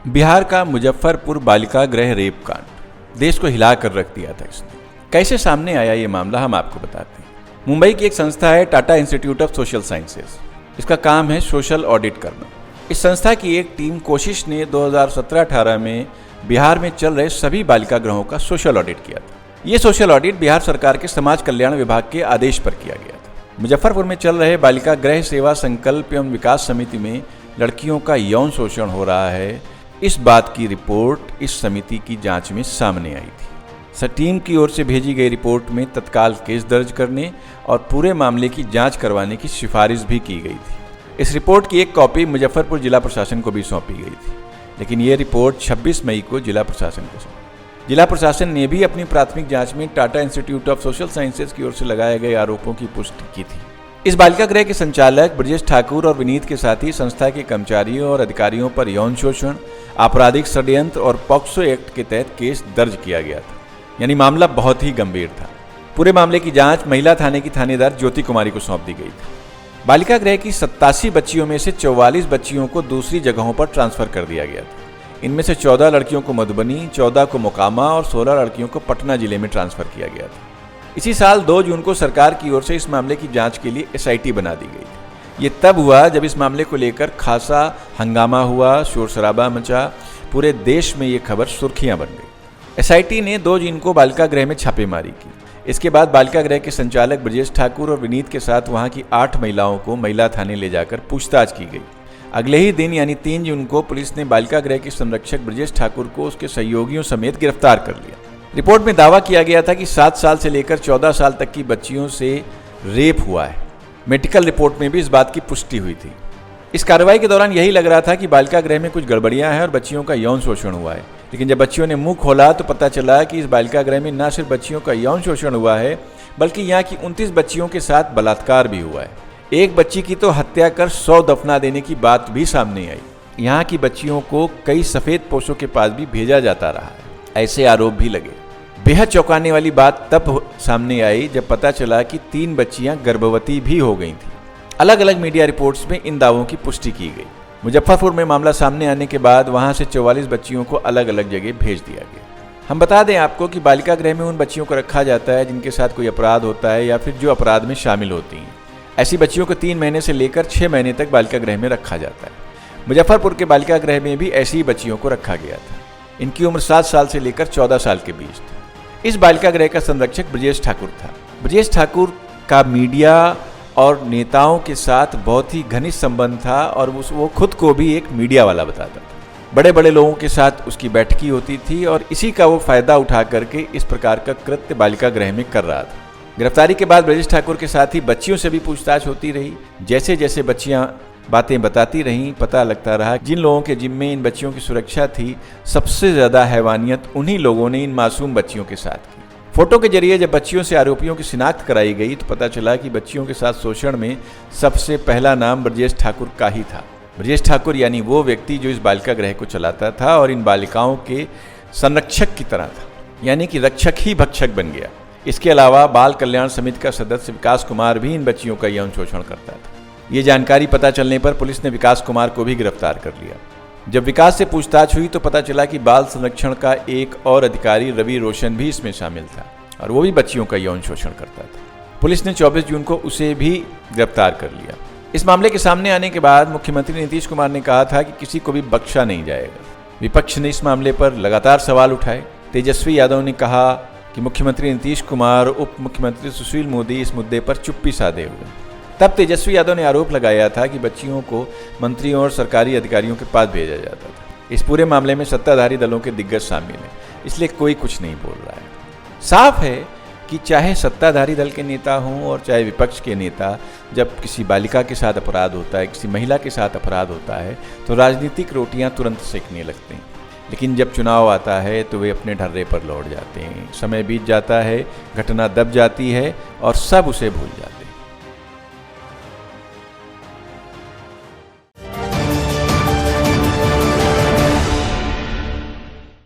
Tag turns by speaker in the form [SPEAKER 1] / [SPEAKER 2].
[SPEAKER 1] बिहार का मुजफ्फरपुर बालिका गृह रेप कांड देश को हिला कर रख दिया था। इसने कैसे सामने आया ये मामला हम आपको बताते हैं। मुंबई की एक संस्था है Tata institute of social sciences. इसका काम है सोशल ऑडिट करना। इस संस्था की एक टीम कोशिश ने 2017-18 में बिहार में चल रहे सभी बालिका गृहों का सोशल ऑडिट किया था। ये सोशल ऑडिट बिहार सरकार के समाज कल्याण विभाग के आदेश पर किया गया था। मुजफ्फरपुर में चल रहे बालिका गृह सेवा संकल्प एवं विकास समिति में लड़कियों का यौन शोषण हो रहा है, इस बात की रिपोर्ट इस समिति की जांच में सामने आई थी। टीम की ओर से भेजी गई रिपोर्ट में तत्काल केस दर्ज करने और पूरे मामले की जांच करवाने की सिफारिश भी की गई थी। इस रिपोर्ट की एक कॉपी मुजफ्फरपुर जिला प्रशासन को भी सौंपी गई थी, लेकिन ये रिपोर्ट 26 मई को जिला प्रशासन को सौंपी। जिला प्रशासन ने भी अपनी प्राथमिक जांच में Tata institute of social sciences की ओर से लगाए गए आरोपों की पुष्टि की थी। इस बालिका गृह के संचालक ब्रजेश ठाकुर और विनीत के साथ ही संस्था के कर्मचारियों और अधिकारियों पर यौन शोषण, आपराधिक षड्यंत्र और पॉक्सो एक्ट के तहत केस दर्ज किया गया था। यानी मामला बहुत ही गंभीर था। पूरे मामले की जांच महिला थाने की थानेदार ज्योति कुमारी को सौंप दी गई थी। बालिका गृह की 87 बच्चियों में से 44 बच्चियों को दूसरी जगहों पर ट्रांसफर कर दिया गया था। इनमें से 14 लड़कियों को मधुबनी, 14 को मोकामा और 16 लड़कियों को पटना जिले में ट्रांसफर किया गया था। इसी साल 2 जून को सरकार की ओर से इस मामले की जांच के लिए SIT बना दी गई थी। ये तब हुआ जब इस मामले को लेकर खासा हंगामा हुआ, शोर शराबा मचा। पूरे देश में ये खबर सुर्खियां बन गई। SIT ने 2 जून को बालिका गृह में छापेमारी की। इसके बाद बालिका गृह के संचालक ब्रजेश ठाकुर और विनीत के साथ वहां की 8 महिलाओं को महिला थाने ले जाकर पूछताछ की गई। अगले ही दिन यानी 3 जून को पुलिस ने बालिका गृह के संरक्षक ब्रजेश ठाकुर को उसके सहयोगियों समेत गिरफ्तार कर लिया। रिपोर्ट में दावा किया गया था कि 7 साल से लेकर 14 साल तक की बच्चियों से रेप हुआ है। मेडिकल रिपोर्ट में भी इस बात की पुष्टि हुई थी। इस कार्रवाई के दौरान यही लग रहा था कि बालिका गृह में कुछ गड़बड़ियां हैं और बच्चियों का यौन शोषण हुआ है। लेकिन जब बच्चियों ने मुंह खोला तो पता चला कि इस बालिका गृह में न सिर्फ बच्चियों का यौन शोषण हुआ है, बल्कि यहाँ की 29 बच्चियों के साथ बलात्कार भी हुआ है। एक बच्ची की तो हत्या कर 100 दफना देने की बात भी सामने आई। यहाँ की बच्चियों को कई सफेद पोशों के पास भी भेजा जाता रहा है, ऐसे आरोप भी लगे। बेहद चौंकाने वाली बात तब सामने आई जब पता चला कि 3 बच्चियां गर्भवती भी हो गई थीं। अलग अलग मीडिया रिपोर्ट्स में इन दावों की पुष्टि की गई। मुजफ्फरपुर में मामला सामने आने के बाद वहां से 44 बच्चियों को अलग अलग जगह भेज दिया गया। हम बता दें आपको कि बालिका गृह में उन बच्चियों को रखा जाता है जिनके साथ कोई अपराध होता है या फिर जो अपराध में शामिल होती हैं। ऐसी बच्चियों को 3 महीने से लेकर 6 महीने तक बालिका गृह में रखा जाता है। मुजफ्फरपुर के बालिका गृह में भी ऐसी ही बच्चियों को रखा गया था। इनकी उम्र 7 साल से लेकर 14 साल के बीच थी। इस बालिका गृह का संरक्षक ब्रजेश ठाकुर था। ब्रजेश ठाकुर का मीडिया और नेताओं के साथ बहुत ही घनिष्ठ संबंध था और वो खुद को भी एक मीडिया वाला बताता था। बड़े बड़े लोगों के साथ उसकी बैठकी होती थी और इसी का वो फायदा उठा करके इस प्रकार का कृत्य बालिका गृह में कर रहा था। गिरफ्तारी के बाद ब्रजेश ठाकुर के साथ ही बच्चियों से भी पूछताछ होती रही। जैसे जैसे बच्चियां बातें बताती रहीं, पता लगता रहा जिन लोगों के जिम्मे इन बच्चियों की सुरक्षा थी, सबसे ज़्यादा हैवानियत उन्हीं लोगों ने इन मासूम बच्चियों के साथ की। फोटो के जरिए जब बच्चियों से आरोपियों की शिनाख्त कराई गई तो पता चला कि बच्चियों के साथ शोषण में सबसे पहला नाम ब्रजेश ठाकुर का ही था। ब्रजेश ठाकुर यानी वो व्यक्ति जो इस बालिका गृह को चलाता था और इन बालिकाओं के संरक्षक की तरह था, यानी कि रक्षक ही भक्षक बन गया। इसके अलावा बाल कल्याण समिति का सदस्य विकास कुमार भी इन बच्चियों का यौन शोषण करता था। ये जानकारी पता चलने पर पुलिस ने विकास कुमार को भी गिरफ्तार कर लिया। जब विकास से पूछताछ हुई तो पता चला कि बाल संरक्षण का एक और अधिकारी रवि रोशन भी इसमें शामिल था और वो भी बच्चियों का यौन शोषण करता था। पुलिस ने 24 जून को उसे भी गिरफ्तार कर लिया। इस मामले के सामने आने के बाद मुख्यमंत्री नीतीश कुमार ने कहा था कि किसी को भी बख्शा नहीं जाएगा। विपक्ष ने इस मामले पर लगातार सवाल उठाए। तेजस्वी यादव ने कहा कि मुख्यमंत्री नीतीश कुमार, उप मुख्यमंत्री सुशील मोदी इस मुद्दे पर चुप्पी साधे हुए। तब तेजस्वी यादव ने आरोप लगाया था कि बच्चियों को मंत्रियों और सरकारी अधिकारियों के पास भेजा जाता था। इस पूरे मामले में सत्ताधारी दलों के दिग्गज शामिल हैं, इसलिए कोई कुछ नहीं बोल रहा है। साफ है कि चाहे सत्ताधारी दल के नेता हों और चाहे विपक्ष के नेता, जब किसी बालिका के साथ अपराध होता है, किसी महिला के साथ अपराध होता है तो राजनीतिक रोटियां तुरंत सेकने लगते हैं। लेकिन जब चुनाव आता है तो वे अपने ढर्रे पर लौट जाते हैं। समय बीत जाता है, घटना दब जाती है और सब उसे भूल जाते हैं।